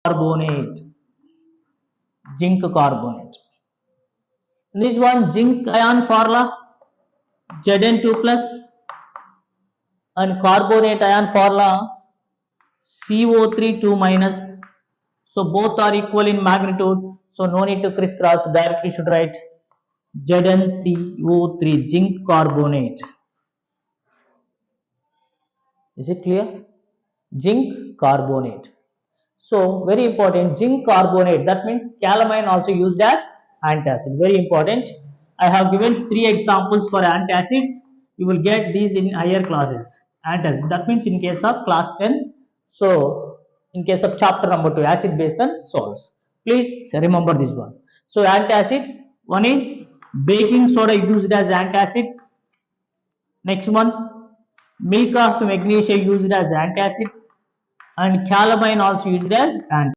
carbonate. Zinc carbonate. This one zinc ion formula Zn2 plus and carbonate ion formula CO3 2 minus. So both are equal in magnitude. So no need to crisscross. Directly should write ZnCO3 zinc carbonate. Is it clear? Zinc carbonate. So very important, zinc carbonate, that means calamine also used as antacid. Very important. I have given 3 examples for antacids. You will get these in higher classes. Antacid, that means in case of class 10. So in case of chapter number 2, acid base and salts. Please remember this one. So antacid, one is baking soda used as antacid. Next one, milk of magnesia used as antacid, and calamine also used as antacid.